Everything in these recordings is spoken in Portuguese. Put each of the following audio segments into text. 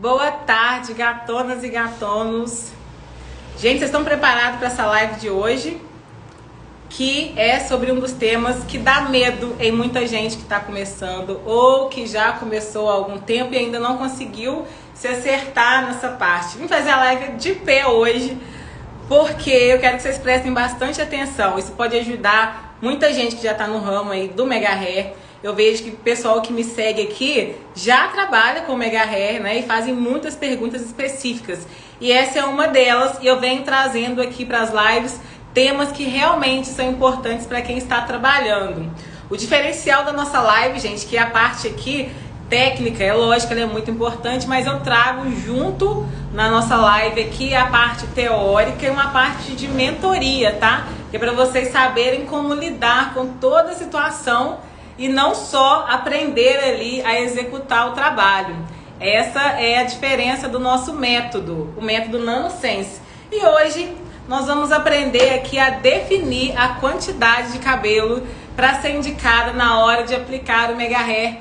Boa tarde, gatonas e gatonos. Gente, vocês estão preparados para essa live de hoje? Que é sobre um dos temas que dá medo em muita gente que está começando ou que já começou há algum tempo e ainda não conseguiu se acertar nessa parte. Vim fazer a live de pé hoje porque eu quero que vocês prestem bastante atenção. Isso pode ajudar muita gente que já está no ramo aí do Mega Hair. Eu vejo que o pessoal que me segue aqui já trabalha com Mega Hair, né? E fazem muitas perguntas específicas. E essa é uma delas. E eu venho trazendo aqui para as lives temas que realmente são importantes para quem está trabalhando. O diferencial da nossa live, gente, que é a parte aqui técnica, é lógico, ela é muito importante, mas eu trago junto na nossa live aqui a parte teórica e uma parte de mentoria, tá? Que é para vocês saberem como lidar com toda a situação e não só aprender ali a executar o trabalho. Essa é a diferença do nosso método, o método NanoSense. E hoje nós vamos aprender aqui a definir a quantidade de cabelo para ser indicada na hora de aplicar o Mega Hair.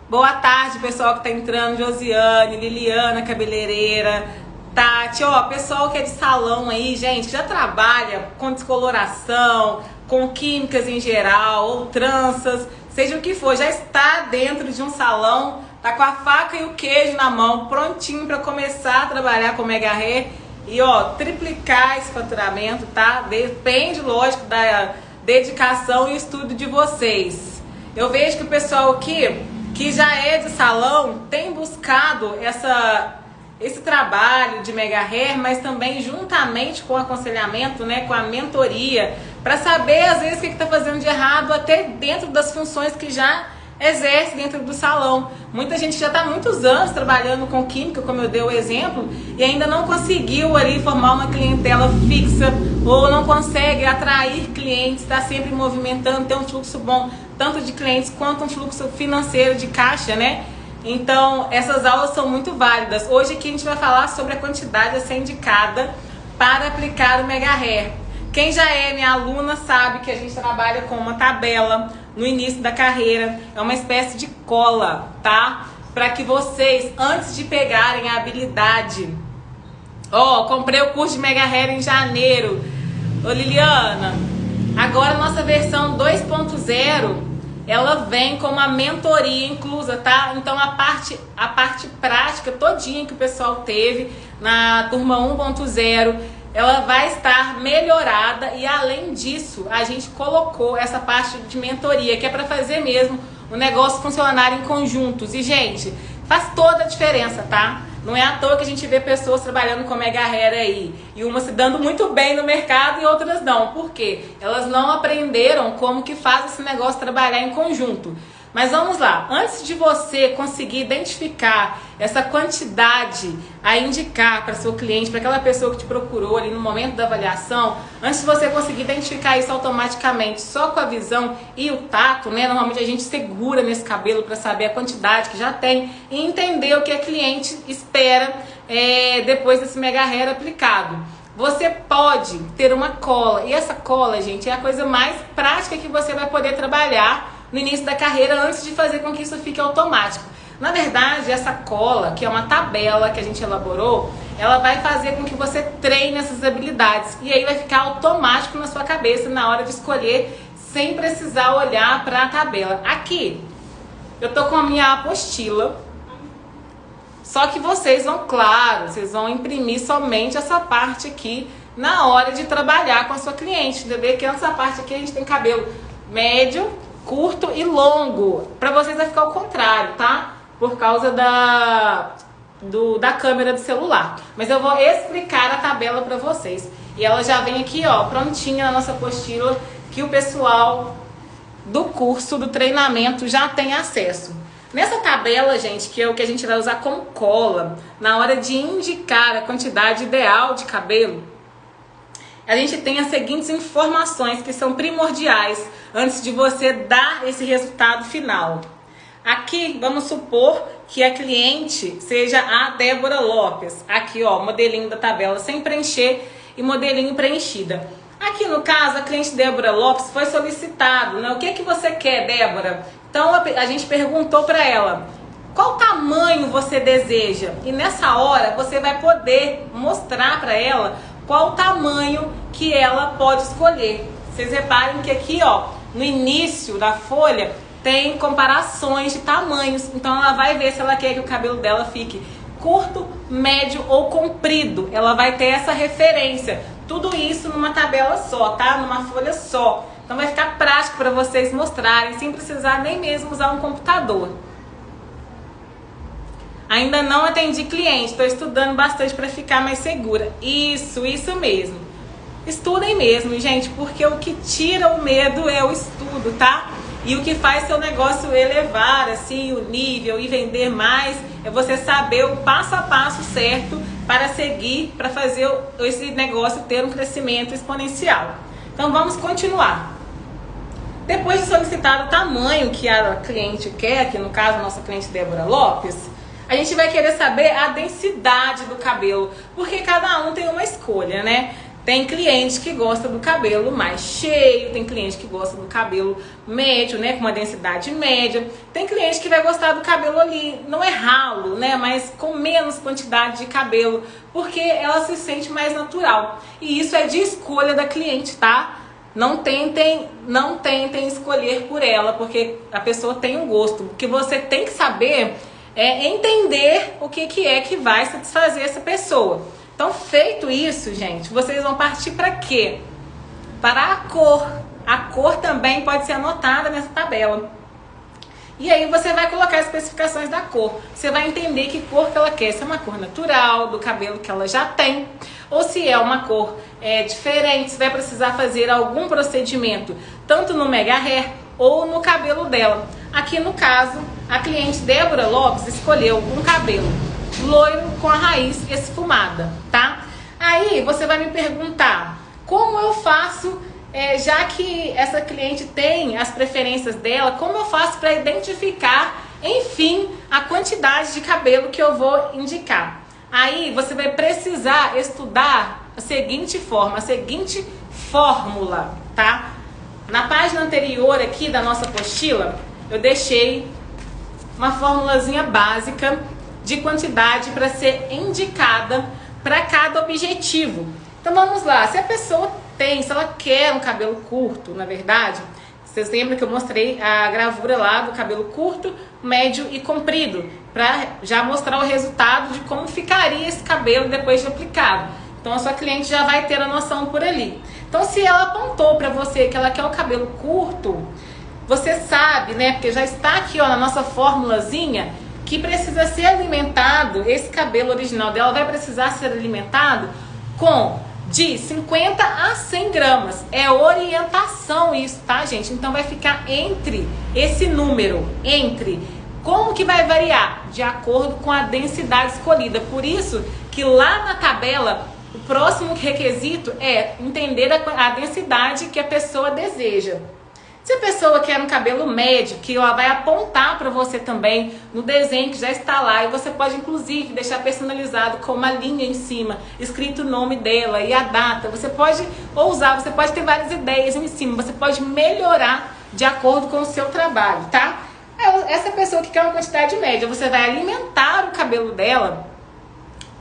Boa tarde, pessoal que está entrando, Josiane, Liliana, cabeleireira, Tati, ó, pessoal que é de salão aí, gente, que já trabalha com descoloração, com químicas em geral, ou tranças, seja o que for, já está dentro de um salão, tá com a faca e o queijo na mão, prontinho para começar a trabalhar com o Mega Hair e, ó, triplicar esse faturamento, tá? Depende, lógico, da dedicação e estudo de vocês. Eu vejo que o pessoal aqui, que já é de salão, tem buscado esse trabalho de Mega Hair, mas também juntamente com o aconselhamento, né, com a mentoria, para saber às vezes o que está fazendo de errado, até dentro das funções que já exerce dentro do salão. Muita gente já está há muitos anos trabalhando com química, como eu dei o exemplo, e ainda não conseguiu ali formar uma clientela fixa, ou não consegue atrair clientes, está sempre movimentando, ter um fluxo bom, tanto de clientes quanto um fluxo financeiro de caixa, né? Então, essas aulas são muito válidas. Hoje aqui a gente vai falar sobre a quantidade a ser indicada para aplicar o Mega Hair. Quem já é minha aluna sabe que a gente trabalha com uma tabela no início da carreira. É uma espécie de cola, tá? Para que vocês, antes de pegarem a habilidade... Ó, comprei o curso de Mega Hair em janeiro. Ô, Liliana, agora a nossa versão 2.0... ela vem com uma mentoria inclusa, tá? Então a parte prática todinha que o pessoal teve na turma 1.0, ela vai estar melhorada e além disso, a gente colocou essa parte de mentoria, que é para fazer mesmo o negócio funcionar em conjuntos. E, gente, faz toda a diferença, tá? Não é à toa que a gente vê pessoas trabalhando com Mega Hair aí, e umas se dando muito bem no mercado e outras não. Por quê? Elas não aprenderam como que faz esse negócio trabalhar em conjunto. Mas vamos lá, antes de você conseguir identificar essa quantidade a indicar para seu cliente, para aquela pessoa que te procurou ali no momento da avaliação, antes de você conseguir identificar isso automaticamente só com a visão e o tato, né? Normalmente a gente segura nesse cabelo para saber a quantidade que já tem e entender o que a cliente espera depois desse Mega Hair aplicado. Você pode ter uma cola, e essa cola, gente, é a coisa mais prática que você vai poder trabalhar no início da carreira, antes de fazer com que isso fique automático. Na verdade, essa cola, que é uma tabela que a gente elaborou, ela vai fazer com que você treine essas habilidades. E aí vai ficar automático na sua cabeça na hora de escolher, sem precisar olhar para a tabela. Aqui, eu tô com a minha apostila. Só que vocês vão, claro, vocês vão imprimir somente essa parte aqui na hora de trabalhar com a sua cliente. Entendeu? Que essa parte aqui a gente tem cabelo médio, curto e longo. Para vocês vai ficar o contrário, tá? Por causa da câmera do celular. Mas eu vou explicar a tabela para vocês. E ela já vem aqui, ó, prontinha na nossa apostila, que o pessoal do curso, do treinamento, já tem acesso. Nessa tabela, gente, que é o que a gente vai usar como cola, na hora de indicar a quantidade ideal de cabelo, a gente tem as seguintes informações que são primordiais antes de você dar esse resultado final. Aqui, vamos supor que a cliente seja a Débora Lopes. Aqui, ó, modelinho da tabela sem preencher e modelinho preenchida. Aqui, no caso, a cliente Débora Lopes foi solicitado, né? O que que você quer, Débora? Então, a gente perguntou para ela qual tamanho você deseja. E nessa hora você vai poder mostrar para ela qual o tamanho que ela pode escolher. Vocês reparem que aqui, ó, no início da folha tem comparações de tamanhos. Então ela vai ver se ela quer que o cabelo dela fique curto, médio ou comprido. Ela vai ter essa referência. Tudo isso numa tabela só, tá? Numa folha só. Então vai ficar prático para vocês mostrarem, sem precisar nem mesmo usar um computador. Ainda não atendi cliente, estou estudando bastante para ficar mais segura. Isso mesmo. Estudem mesmo, gente, porque o que tira o medo é o estudo, tá? E o que faz seu negócio elevar, assim, o nível e vender mais é você saber o passo a passo certo para seguir, para fazer esse negócio ter um crescimento exponencial. Então vamos continuar. Depois de solicitar o tamanho que a cliente quer, que no caso a nossa cliente Débora Lopes, a gente vai querer saber a densidade do cabelo, porque cada um tem uma escolha, né? Tem cliente que gosta do cabelo mais cheio, tem cliente que gosta do cabelo médio, né, com uma densidade média. Tem cliente que vai gostar do cabelo ali, não é ralo, né, mas com menos quantidade de cabelo, porque ela se sente mais natural. E isso é de escolha da cliente, tá? Não tentem escolher por ela, porque a pessoa tem um gosto. O que você tem que saber é entender o que é que vai satisfazer essa pessoa. Então, feito isso, gente, vocês vão partir para quê? Para a cor. A cor também pode ser anotada nessa tabela. E aí você vai colocar as especificações da cor. Você vai entender que cor que ela quer. Se é uma cor natural, do cabelo que ela já tem, ou se é uma cor diferente, se vai precisar fazer algum procedimento, tanto no mega hair ou no cabelo dela. Aqui no caso, a cliente Débora Lopes escolheu um cabelo loiro com a raiz esfumada, tá? Aí você vai me perguntar, como eu faço, já que essa cliente tem as preferências dela, como eu faço para identificar, enfim, a quantidade de cabelo que eu vou indicar? Aí você vai precisar estudar a seguinte fórmula, tá? Na página anterior aqui da nossa apostila, eu deixei uma formulazinha básica de quantidade para ser indicada para cada objetivo. Então vamos lá, se a pessoa se ela quer um cabelo curto, na verdade, vocês lembram que eu mostrei a gravura lá do cabelo curto, médio e comprido, para já mostrar o resultado de como ficaria esse cabelo depois de aplicado. Então a sua cliente já vai ter a noção por ali. Então se ela apontou para você que ela quer o cabelo curto, você sabe, né, porque já está aqui, ó, na nossa formulazinha, que precisa ser alimentado, esse cabelo original dela vai precisar ser alimentado com de 50 a 100 gramas. É orientação isso, tá, gente? Então vai ficar entre esse número, Como que vai variar? De acordo com a densidade escolhida. Por isso que lá na tabela, o próximo requisito é entender a densidade que a pessoa deseja. Se a pessoa quer um cabelo médio, que ela vai apontar para você também no desenho que já está lá, e você pode inclusive deixar personalizado com uma linha em cima, escrito o nome dela e a data. Você pode ousar, você pode ter várias ideias em cima, você pode melhorar de acordo com o seu trabalho, tá? Essa pessoa que quer uma quantidade média, você vai alimentar o cabelo dela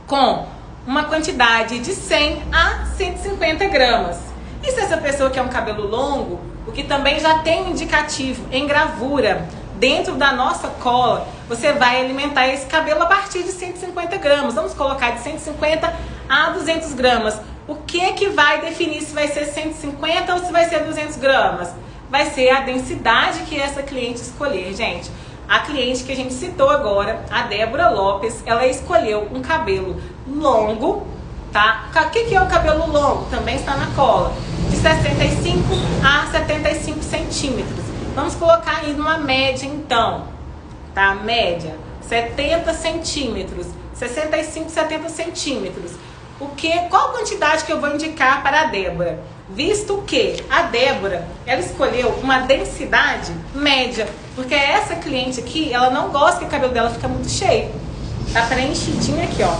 com uma quantidade de 100 a 150 gramas. E se essa pessoa quer um cabelo longo, o que também já tem um indicativo em gravura dentro da nossa cola, você vai alimentar esse cabelo a partir de 150 gramas. Vamos colocar de 150 a 200 gramas. O que vai definir se vai ser 150 ou se vai ser 200 gramas? Vai ser a densidade que essa cliente escolher, gente. A cliente que a gente citou agora, a Débora Lopes, ela escolheu um cabelo longo, tá? O que é o cabelo longo? Também está na cola. De 65 a 75 centímetros. Vamos colocar aí numa média então, tá? Média, 70 centímetros, 65, 70 centímetros. Qual a quantidade que eu vou indicar para a Débora? Visto que a Débora, ela escolheu uma densidade média, porque essa cliente aqui, ela não gosta que o cabelo dela fica muito cheio. Tá preenchidinho aqui, ó.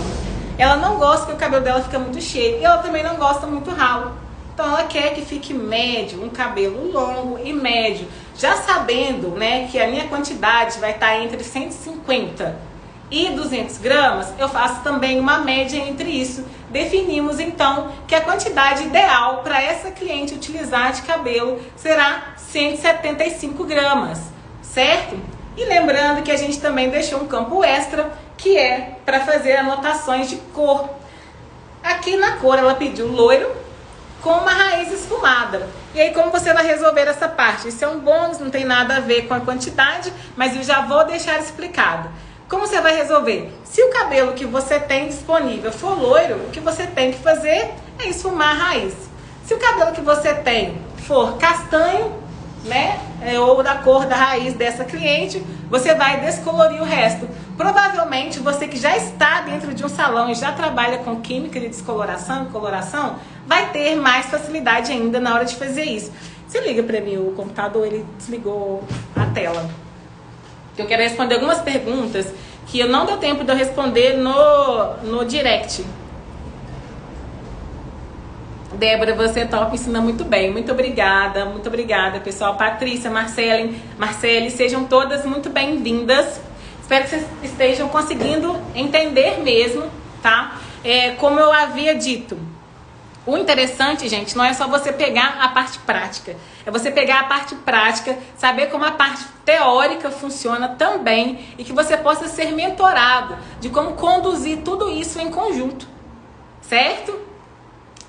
Ela não gosta que o cabelo dela fica muito cheio. E ela também não gosta muito ralo. Então ela quer que fique médio, um cabelo longo e médio. Já sabendo, né, que a minha quantidade vai estar entre 150 e 200 gramas, eu faço também uma média entre isso. Definimos então que a quantidade ideal para essa cliente utilizar de cabelo será 175 gramas, certo? E lembrando que a gente também deixou um campo extra, que é para fazer anotações de cor. Aqui na cor ela pediu loiro com uma raiz esfumada. E aí como você vai resolver essa parte? Isso é um bônus, não tem nada a ver com a quantidade, mas eu já vou deixar explicado. Como você vai resolver? Se o cabelo que você tem disponível for loiro, o que você tem que fazer é esfumar a raiz. Se o cabelo que você tem for castanho, né, ou da cor da raiz dessa cliente, você vai descolorir o resto. Provavelmente você que já está dentro de um salão e já trabalha com química de descoloração e coloração, vai ter mais facilidade ainda na hora de fazer isso. Se liga para mim, o computador ele desligou a tela. Eu quero responder algumas perguntas que não deu tempo de eu responder no direct. Débora, você é top, ensina muito bem. Muito obrigada, pessoal. Patrícia, Marcele, sejam todas muito bem-vindas. Espero que vocês estejam conseguindo entender mesmo, tá? Como eu havia dito, o interessante, gente, não é só você pegar a parte prática. É você pegar a parte prática, saber como a parte teórica funciona também e que você possa ser mentorado de como conduzir tudo isso em conjunto, certo?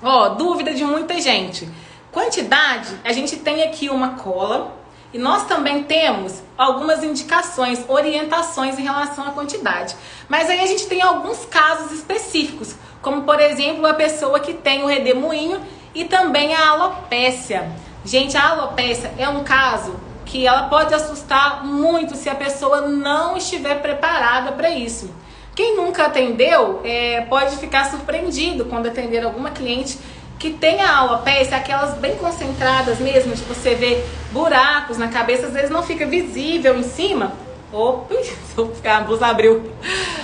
Ó, dúvida de muita gente. Quantidade, a gente tem aqui uma cola e nós também temos algumas indicações, orientações em relação à quantidade. Mas aí a gente tem alguns casos específicos, como por exemplo a pessoa que tem o redemoinho e também a alopécia. Gente, a alopécia é um caso que ela pode assustar muito se a pessoa não estiver preparada para isso. Quem nunca atendeu pode ficar surpreendido quando atender alguma cliente que tem a alopécia, aquelas bem concentradas mesmo, de você ver buracos na cabeça, às vezes não fica visível em cima. Opa, a blusa abriu.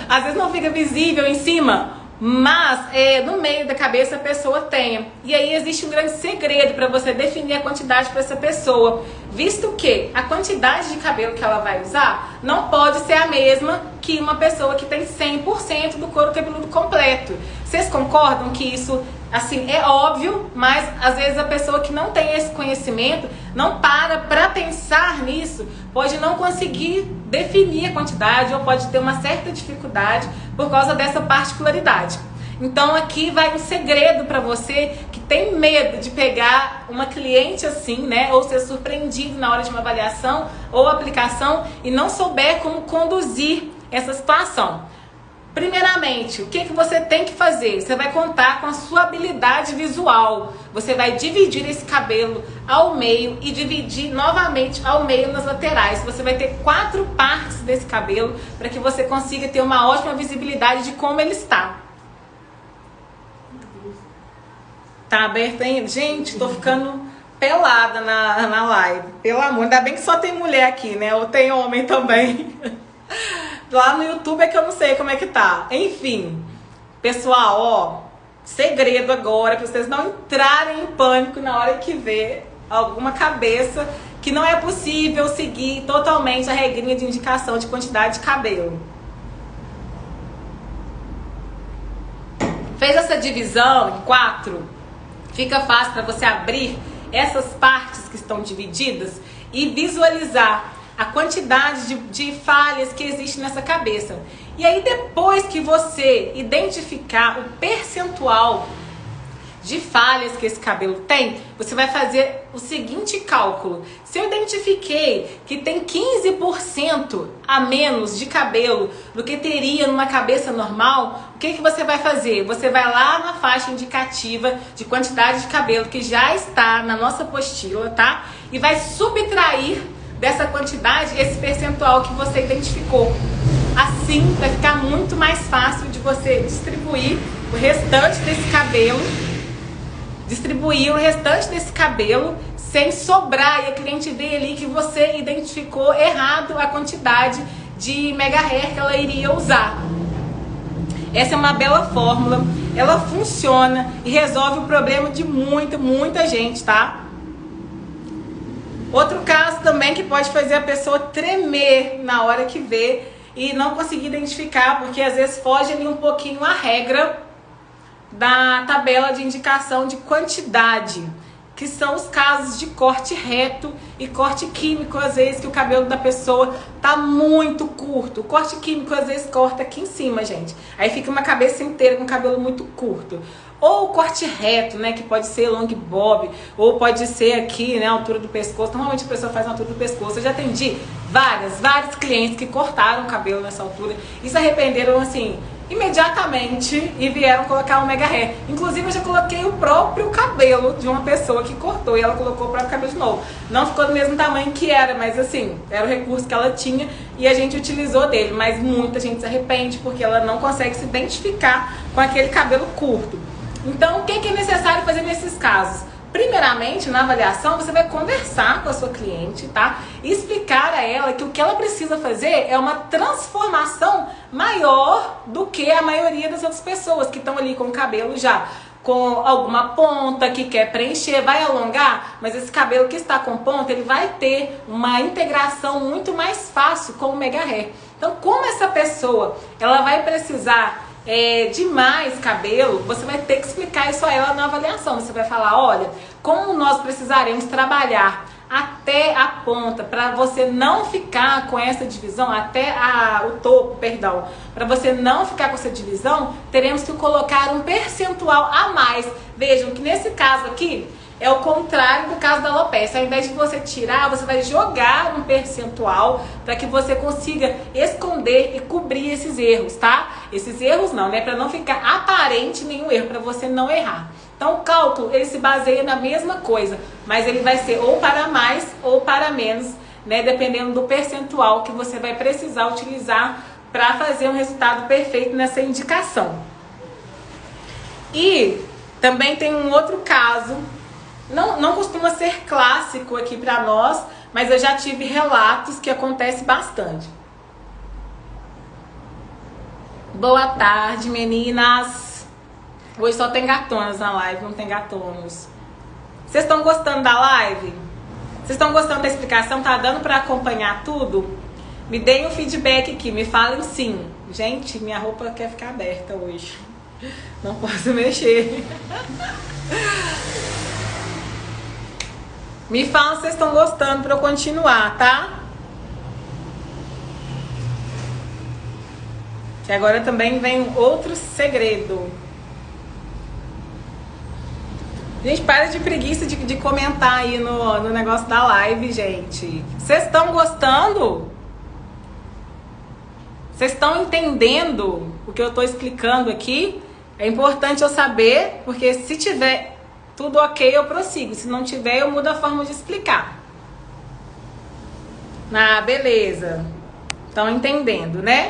Às vezes não fica visível em cima, mas no meio da cabeça a pessoa tem. E aí existe um grande segredo para você definir a quantidade para essa pessoa, visto que a quantidade de cabelo que ela vai usar não pode ser a mesma que uma pessoa que tem 100% do couro cabeludo completo. Vocês concordam que isso, assim, é óbvio, mas às vezes a pessoa que não tem esse conhecimento, não para pensar nisso, pode não conseguir definir a quantidade ou pode ter uma certa dificuldade por causa dessa particularidade. Então aqui vai um segredo para você que tem medo de pegar uma cliente assim, né, ou ser surpreendido na hora de uma avaliação ou aplicação e não souber como conduzir essa situação. Primeiramente, o que você tem que fazer? Você vai contar com a sua habilidade visual. Você vai dividir esse cabelo ao meio e dividir novamente ao meio nas laterais. Você vai ter 4 partes desse cabelo para que você consiga ter uma ótima visibilidade de como ele está. Tá aberto ainda? Gente, tô ficando pelada na live. Pelo amor, ainda bem que só tem mulher aqui, né? Ou tem homem também. Lá no YouTube é que eu não sei como é que tá. Enfim, pessoal, ó, segredo agora para vocês não entrarem em pânico na hora que vê alguma cabeça que não é possível seguir totalmente a regrinha de indicação de quantidade de cabelo. Fez essa divisão em 4, fica fácil para você abrir essas partes que estão divididas e visualizar a quantidade de falhas que existe nessa cabeça. E aí depois que você identificar o percentual de falhas que esse cabelo tem, você vai fazer o seguinte cálculo. Se eu identifiquei que tem 15% a menos de cabelo do que teria numa cabeça normal, o que você vai fazer? Você vai lá na faixa indicativa de quantidade de cabelo que já está na nossa apostila, tá? E vai subtrair dessa quantidade esse percentual que você identificou. Assim vai ficar muito mais fácil de você distribuir o restante desse cabelo, sem sobrar e a cliente vê ali que você identificou errado a quantidade de mega hair que ela iria usar. Essa é uma bela fórmula, ela funciona e resolve o problema de muita gente, tá? Outro caso também que pode fazer a pessoa tremer na hora que vê e não conseguir identificar, porque às vezes foge ali um pouquinho a regra da tabela de indicação de quantidade, que são os casos de corte reto e corte químico, às vezes que o cabelo da pessoa tá muito curto. O corte químico às vezes corta aqui em cima, gente. Aí fica uma cabeça inteira com o cabelo muito curto. Ou o corte reto, né, que pode ser long bob, ou pode ser aqui, né, a altura do pescoço. Normalmente a pessoa faz na altura do pescoço. Eu já atendi vários clientes que cortaram o cabelo nessa altura e se arrependeram, assim, imediatamente e vieram colocar o mega hair. Inclusive eu já coloquei o próprio cabelo de uma pessoa que cortou e ela colocou o próprio cabelo de novo. Não ficou do mesmo tamanho que era, mas assim, era o recurso que ela tinha e a gente utilizou dele. Mas muita gente se arrepende porque ela não consegue se identificar com aquele cabelo curto. Então o que é necessário fazer nesses casos? Primeiramente, na avaliação, você vai conversar com a sua cliente, tá? E explicar a ela que o que ela precisa fazer é uma transformação maior do que a maioria das outras pessoas que estão ali com o cabelo já com alguma ponta, que quer preencher, vai alongar, mas esse cabelo que está com ponta, ele vai ter uma integração muito mais fácil com o mega hair. Então, como essa pessoa, ela vai precisar de mais cabelo, você vai ter que explicar isso a ela na avaliação. Você vai falar, olha, como nós precisaremos trabalhar até a ponta, para você não ficar com essa divisão, até o topo, perdão, para você não ficar com essa divisão, teremos que colocar um percentual a mais. Vejam que nesse caso aqui, é o contrário do caso da alopecia. Ao invés de você tirar, você vai jogar um percentual para que você consiga esconder e cobrir esses erros, tá? Esses erros não, né? Para não ficar aparente nenhum erro, para você não errar. Então o cálculo, ele se baseia na mesma coisa, mas ele vai ser ou para mais ou para menos, né? Dependendo do percentual que você vai precisar utilizar para fazer um resultado perfeito nessa indicação. E também tem um outro caso. Não costuma ser clássico aqui para nós, mas eu já tive relatos que acontece bastante. Boa tarde, meninas. Hoje só tem gatonas na live, não tem gatonos. Vocês estão gostando da live? Vocês estão gostando da explicação? Tá dando para acompanhar tudo? Me deem um feedback aqui, me falem sim. Gente, minha roupa quer ficar aberta hoje. Não posso mexer. Me falam se vocês estão gostando para eu continuar, tá? Que agora também vem outro segredo. Gente, para de preguiça de comentar aí no negócio da live, gente. Vocês estão gostando? Vocês estão entendendo o que eu estou explicando aqui? É importante eu saber, porque se tiver tudo ok, eu prossigo. Se não tiver, eu mudo a forma de explicar. Ah, beleza. Estão entendendo, né?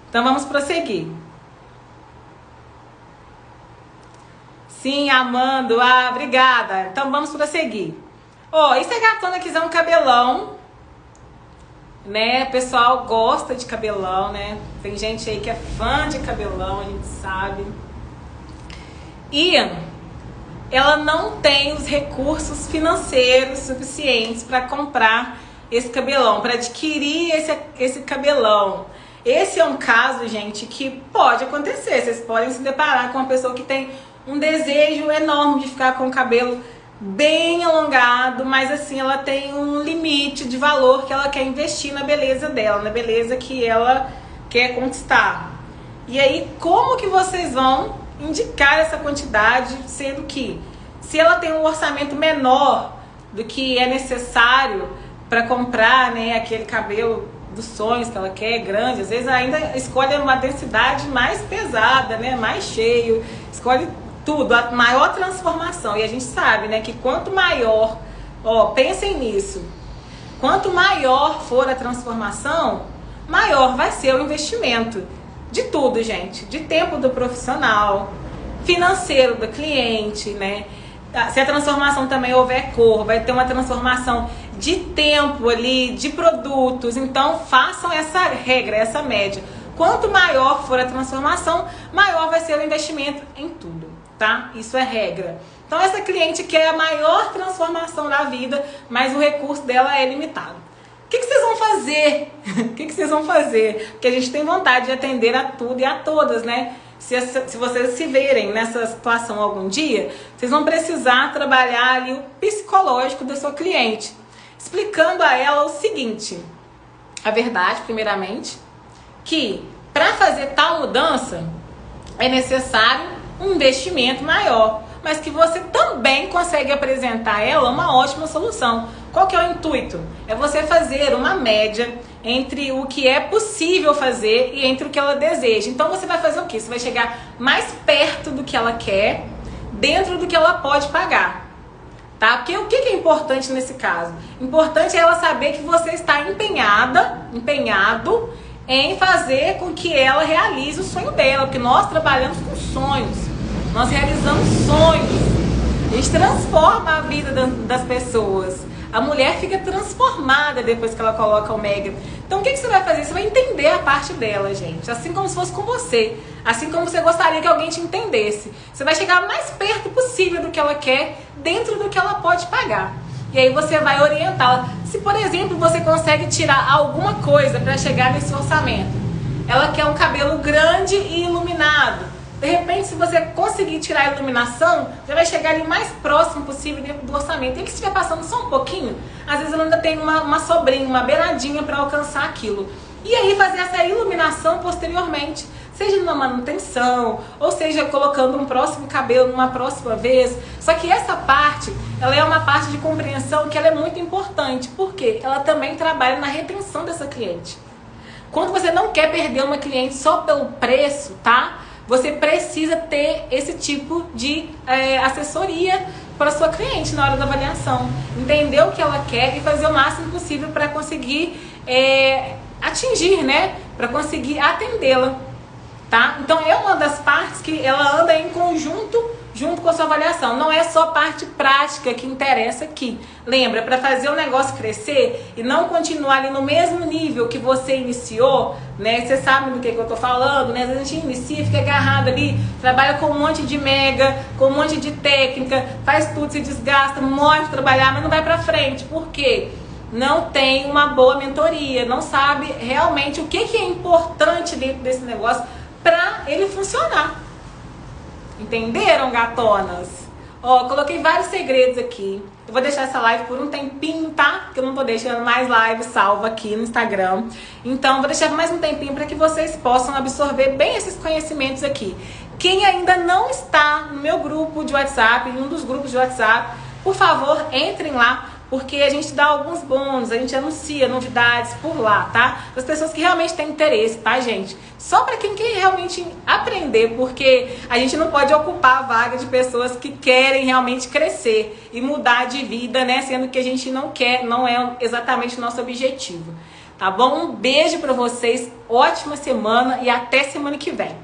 Então vamos prosseguir. Sim, Amando. Ah, obrigada. Então vamos prosseguir. Ó, e se a gatona quiser um cabelão, né? O pessoal gosta de cabelão, né? Tem gente aí que é fã de cabelão, a gente sabe. E ela não tem os recursos financeiros suficientes para comprar esse cabelão, para adquirir esse cabelão. Esse é um caso, gente, que pode acontecer. Vocês podem se deparar com uma pessoa que tem um desejo enorme de ficar com o cabelo bem alongado, mas assim, ela tem um limite de valor que ela quer investir na beleza dela, na beleza que ela quer conquistar. E aí, como que vocês vão indicar essa quantidade, sendo que se ela tem um orçamento menor do que é necessário para comprar, né, aquele cabelo dos sonhos que ela quer, grande, às vezes ainda escolhe uma densidade mais pesada, né, mais cheio, escolhe tudo, a maior transformação. E a gente sabe, né, que quanto maior, pensem nisso, quanto maior for a transformação, maior vai ser o investimento de tudo, gente, de tempo do profissional, financeiro do cliente, né? Se a transformação também houver cor, vai ter uma transformação de tempo ali, de produtos. Então façam essa regra, essa média. Quanto maior for a transformação, maior vai ser ser o investimento em tudo, tá? Isso é regra. Então essa cliente quer a maior transformação da vida, mas o recurso dela é limitado. O que vocês vão fazer? O que vocês vão fazer? Porque a gente tem vontade de atender a tudo e a todas, né? Se vocês se verem nessa situação algum dia, vocês vão precisar trabalhar ali o psicológico da sua cliente, explicando a ela o seguinte: a verdade, primeiramente, que para fazer tal mudança é necessário um investimento maior, mas que você também consegue apresentar a ela uma ótima solução. Qual que é o intuito? É você fazer uma média entre o que é possível fazer e entre o que ela deseja. Então você vai fazer o quê? Você vai chegar mais perto do que ela quer, dentro do que ela pode pagar. Tá? Porque o que é importante nesse caso? Importante é ela saber que você está empenhado em fazer com que ela realize o sonho dela, porque nós trabalhamos com sonhos, nós realizamos sonhos, a gente transforma a vida das pessoas. A mulher fica transformada depois que ela coloca o Mega. Então o que você vai fazer? Você vai entender a parte dela, gente, assim como se fosse com você, assim como você gostaria que alguém te entendesse. Você vai chegar mais perto possível do que ela quer, dentro do que ela pode pagar. E aí você vai orientá-la. Se, por exemplo, você consegue tirar alguma coisa para chegar nesse orçamento, ela quer um cabelo grande e iluminado. De repente, se você conseguir tirar a iluminação, já vai chegar ali mais próximo possível dentro do orçamento. E que se estiver passando só um pouquinho, às vezes ela ainda tem uma sobrinha, uma beiradinha para alcançar aquilo. E aí fazer essa iluminação posteriormente, seja numa manutenção, ou seja colocando um próximo cabelo numa próxima vez. Só que essa parte, ela é uma parte de compreensão que ela é muito importante, porque ela também trabalha na retenção dessa cliente. Quando você não quer perder uma cliente só pelo preço, tá? Você precisa ter esse tipo de assessoria para a sua cliente na hora da avaliação. Entender o que ela quer e fazer o máximo possível para conseguir atingir, né? Para conseguir atendê-la, tá? Então é uma das partes que ela anda em conjunto junto com a sua avaliação. Não é só parte prática que interessa aqui. Lembra, para fazer o negócio crescer e não continuar ali no mesmo nível que você iniciou, né? Você sabe do que eu tô falando, né? Às vezes a gente inicia, fica agarrado ali, trabalha com um monte de mega, com um monte de técnica, faz tudo, se desgasta, morre de trabalhar, mas não vai pra frente. Por quê? Não tem uma boa mentoria, não sabe realmente o que é importante dentro desse negócio para ele funcionar. Entenderam, gatonas? Ó, coloquei vários segredos aqui. Eu vou deixar essa live por um tempinho, tá? Porque eu não tô deixando mais live salva aqui no Instagram. Então, vou deixar mais um tempinho para que vocês possam absorver bem esses conhecimentos aqui. Quem ainda não está no meu grupo de WhatsApp, em um dos grupos de WhatsApp, por favor, entrem lá, porque a gente dá alguns bônus, a gente anuncia novidades por lá, tá? Para as pessoas que realmente têm interesse, tá, gente? Só para quem quer realmente aprender, porque a gente não pode ocupar a vaga de pessoas que querem realmente crescer e mudar de vida, né? Sendo que a gente não quer, não é exatamente o nosso objetivo, tá bom? Um beijo para vocês, ótima semana e até semana que vem.